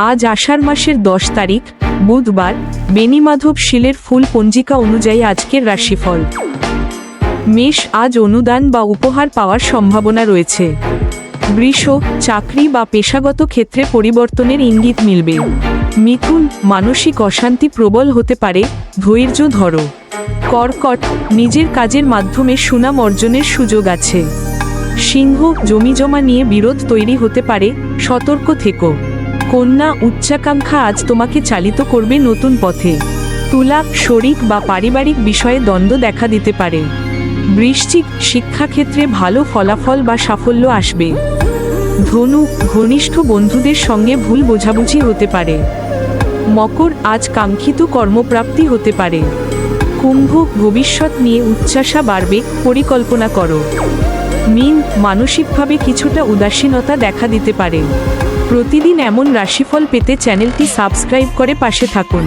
আজ আষাঢ় মাসের 10 তারিখ বুধবার। বেণীমাধব শীলের ফুল পঞ্জিকা অনুযায়ী আজকের রাশিফল। মেষ, আজ অনুদান বা উপহার পাওয়ার সম্ভাবনা রয়েছে। বৃষ, চাকরি বা পেশাগত ক্ষেত্রে পরিবর্তনের ইঙ্গিত মিলবে। মিথুন, মানসিক অশান্তি প্রবল হতে পারে, ধৈর্য ধরো। কর্কট, নিজের কাজের মাধ্যমে সুনাম অর্জনের সুযোগ আছে। সিংহ, জমিজমা নিয়ে বিরোধ তৈরি হতে পারে, সতর্ক থেকো। কন্যা, উচ্চাকাঙ্ক্ষা আজ তোমাকে চালিত করবে নতুন পথে। তুলা, শরিক বা পারিবারিক বিষয়ে দ্বন্দ্ব দেখা দিতে পারে। বৃশ্চিক, শিক্ষাক্ষেত্রে ভালো ফলাফল বা সাফল্য আসবে। ধনু, ঘনিষ্ঠ বন্ধুদের সঙ্গে ভুল বোঝাবুঝি হতে পারে। মকর, আজ কাঙ্ক্ষিত কর্মপ্রাপ্তি হতে পারে। কুম্ভ, ভবিষ্যৎ নিয়ে উচ্চাশা বাড়বে, পরিকল্পনা করো। মীন, মানসিকভাবে কিছুটা উদাসীনতা দেখা দিতে পারে। প্রতিদিন এমন রাশিফল পেতে চ্যানেলটি সাবস্ক্রাইব করে পাশে থাকুন।